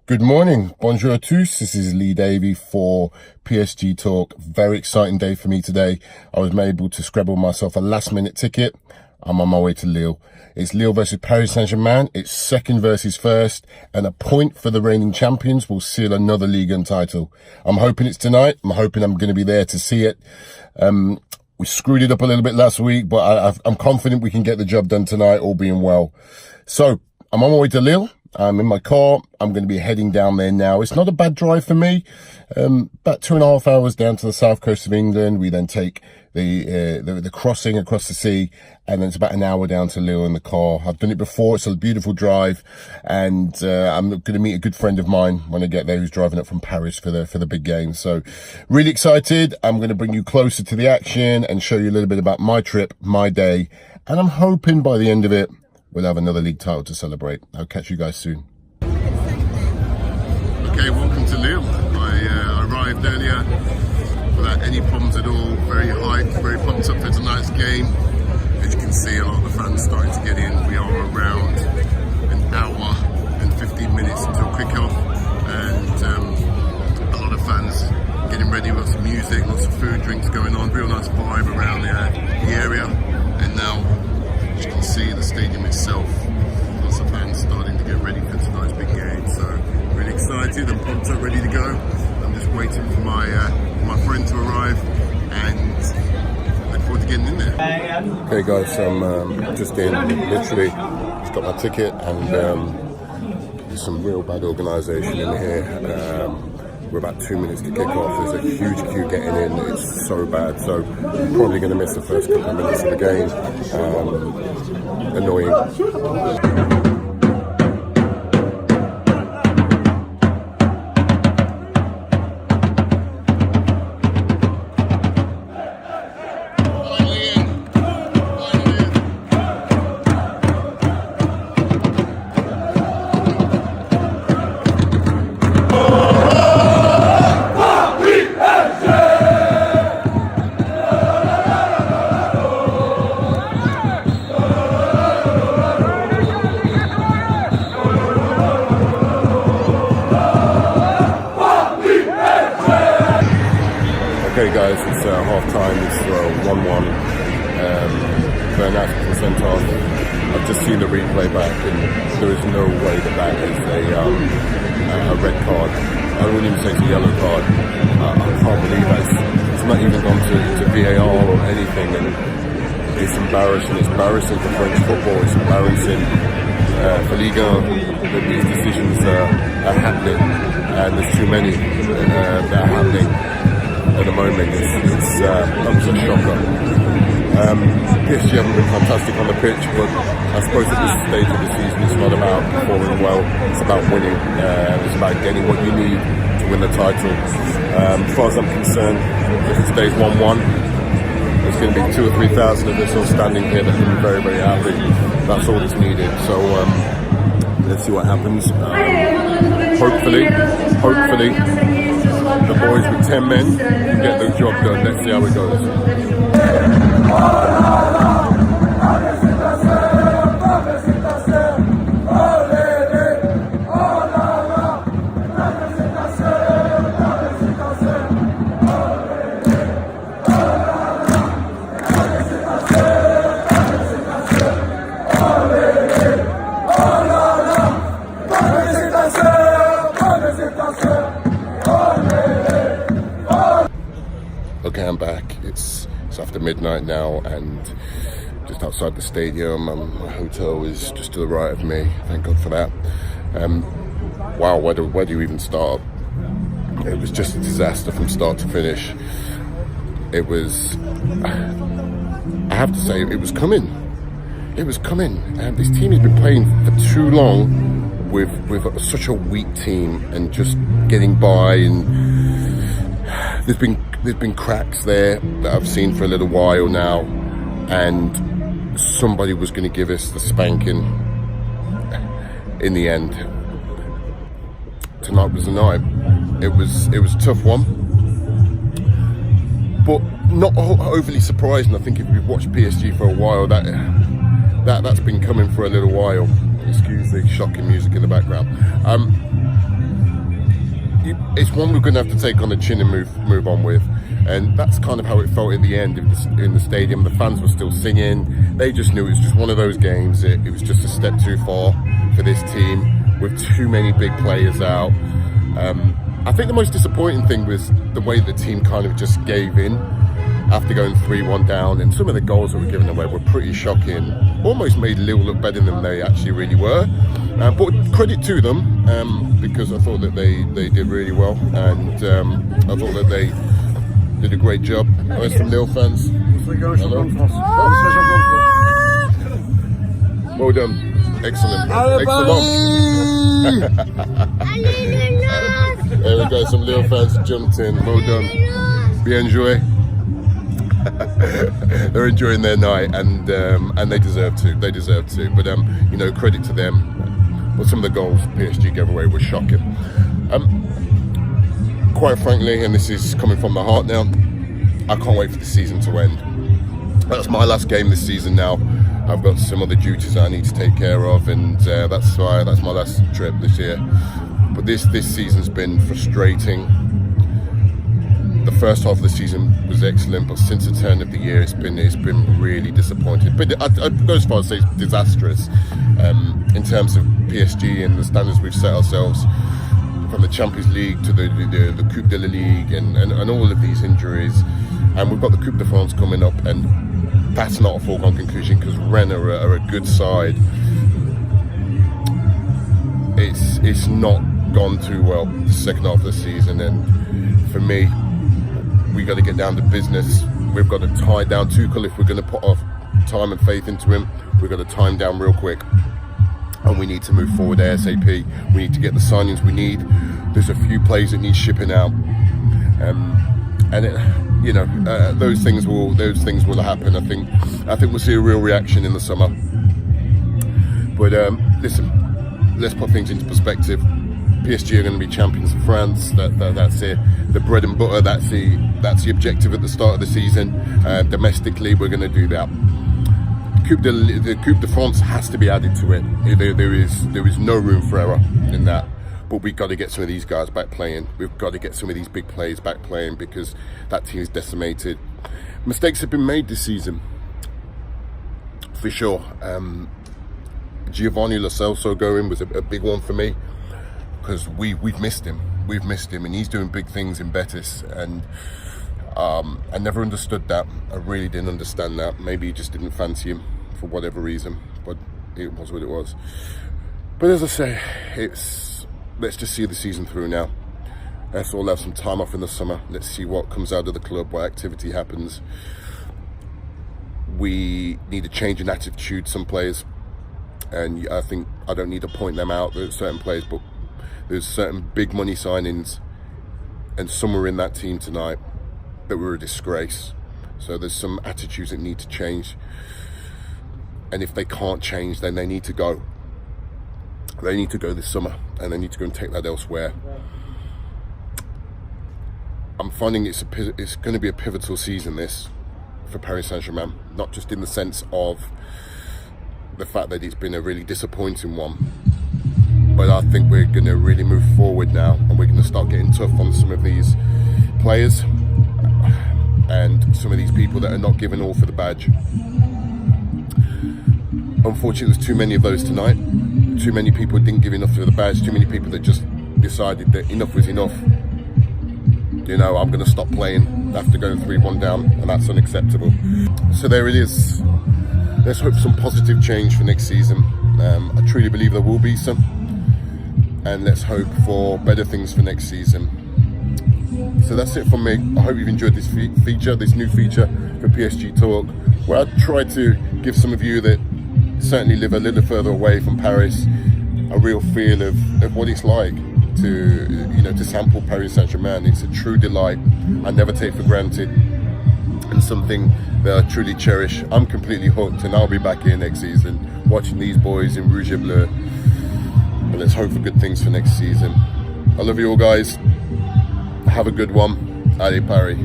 Good morning, bonjour à tous. This is Davey for PSG Talk. Very exciting day for me today. I was able to scrabble myself a last-minute ticket. I'm on my way to Lille. It's Lille versus Paris Saint-Germain. It's second versus first, and a point for the reigning champions will seal another Ligue title. I'm hoping it's tonight. I'm hoping I'm going to be there to see it. We screwed it up a little bit last week, but I'm confident we can get the job done tonight, all being well. So I'm on my way to Lille. I'm in my car. I'm going to be heading down there now. It's not a bad drive for me. About 2.5 hours down to the south coast of England. We then take the crossing across the sea, and then it's about an hour down to Lille in the car. I've done it before. It's a beautiful drive, and I'm going to meet a good friend of mine when I get there who's driving up from Paris for the big game. So really excited. I'm going to bring you closer to the action and show you a little bit about my trip, my day, and I'm hoping by the end of it we'll have another league title to celebrate. I'll catch you guys soon. Okay, welcome to Lille. I arrived earlier without any problems at all. Very hyped, very pumped up for tonight's game. As you can see, a lot of the fans starting to get in. We are around an hour and 15 minutes until kickoff, and a lot of fans getting ready with some music, lots of food, drinks going on. Real nice vibe around the area. And now, as you can see, the stadium itself, lots of fans starting to get ready for tonight's big game. So really excited and pumped up, ready to go. I'm just waiting for my friend to arrive and look forward to getting in there. Okay guys, so I'm just in, literally just got my ticket, and there's some real bad organisation in here. We're about 2 minutes to kick off. There's a huge queue getting in. It's so bad. So probably going to miss the first couple of minutes of the game. Annoying. Okay guys, it's half time, it's 1-1, Bernat's been sent off. I've just seen the replay back, and there is no way that is a red card. I wouldn't even say it's a yellow card. I can't believe that. It's not even gone to VAR or anything, and it's embarrassing. It's embarrassing for French football, it's embarrassing for Ligue that these decisions are happening, and there's too many that are happening at the moment. It's that was a shocker. PSG haven't been fantastic on the pitch, but I suppose at this stage of the season it's not about performing well, it's about winning. It's about getting what you need to win the title. As far as I'm concerned, if it stays 1-1, there's going to be 2,000 or 3,000 of us all standing here that are very, very happy. That's all that's needed. So let's see what happens. Hopefully the boys with 10 men can get the job done. Let's see how it goes. Okay, I'm back. It's after midnight now, and just outside the stadium. My hotel is just to the right of me. Thank God for that. Wow, where do you even start? It was just a disaster from start to finish. It was, I have to say, it was coming. It was coming. And this team has been playing for too long with such a weak team and just getting by, and there's been cracks there that I've seen for a little while now, and somebody was going to give us the spanking in the end. Tonight was the night. It was a tough one, but not overly surprising. I think if you've watched PSG for a while, that's been coming for a little while. Excuse the shocking music in the background. it's one we're going to have to take on the chin and move on with. And that's kind of how it felt in the end in the stadium. The fans were still singing. They just knew it was just one of those games. It was just a step too far for this team with too many big players out. I think the most disappointing thing was the way the team kind of just gave in after going 3-1 down, and some of the goals that were given away were pretty shocking. Almost made Lille look better than they actually really were. But credit to them, because I thought that they did really well, and I thought that they did a great job. There's some Lille fans. Hello. Well done. Excellent. There we go, some Lille fans jumped in. Well done. Bien joué. They're enjoying their night, and they deserve to. They deserve to. But you know, credit to them. But some of the goals PSG gave away were shocking. Quite frankly, and this is coming from the heart now, I can't wait for the season to end. That's my last game this season now. I've got some other duties that I need to take care of, and that's my last trip this year. But this season's been frustrating. The first half of the season was excellent, but since the turn of the year, it's been really disappointing. But I'd go as far as to say it's disastrous in terms of PSG and the standards we've set ourselves, from the Champions League to the Coupe de la Ligue and all of these injuries. And we've got the Coupe de France coming up, and that's not a foregone conclusion because Rennes are a good side. It's not gone too well the second half of the season, and for me, we got to get down to business. We've got to tie down Tuchel if we're going to put our time and faith into him. We've got to tie him down real quick, and we need to move forward ASAP. We need to get the signings we need. There's a few players that need shipping out, and those things will happen. I think we'll see a real reaction in the summer. But listen, let's put things into perspective. PSG are going to be champions of France. That's it. The bread and butter. That's the objective at the start of the season. Domestically, we're going to do that. The Coupe de France has to be added to it. There is no room for error in that. But we've got to get some of these guys back playing. We've got to get some of these big players back playing because that team is decimated. Mistakes have been made this season, for sure. Giovanni Lo Celso going was a big one for me, because we've missed him. We've missed him, and he's doing big things in Betis. And I never understood that. I really didn't understand that. Maybe he just didn't fancy him for whatever reason, but it was what it was. But as I say, let's just see the season through now. Let's all have some time off in the summer. Let's see what comes out of the club, what activity happens. We need a change in attitude, some players. And I think I don't need to point them out. There's certain players, but there's certain big money signings, and some were in that team tonight that were a disgrace. So there's some attitudes that need to change. And if they can't change, then they need to go. They need to go this summer, and they need to go and take that elsewhere. I'm finding it's going to be a pivotal season, this, for Paris Saint-Germain. Not just in the sense of the fact that it's been a really disappointing one, but I think we're going to really move forward now, and we're going to start getting tough on some of these players and some of these people that are not giving all for the badge. Unfortunately, there's too many of those tonight. Too many people didn't give enough for the badge. Too many people that just decided that enough was enough. You know, I'm going to stop playing after going 3-1 down, and that's unacceptable. So there it is. Let's hope for some positive change for next season. I truly believe there will be some, and let's hope for better things for next season. So that's it from me. I hope you've enjoyed this feature, this new feature for PSG Talk, where I try to give some of you that certainly live a little further away from Paris a real feel of what it's like to sample Paris Saint-Germain. It's a true delight. I never take for granted, and something that I truly cherish. I'm completely hooked, and I'll be back here next season watching these boys in Rouge et Bleu. But let's hope for good things for next season. I love you all, guys. Have a good one. Allez, Paris.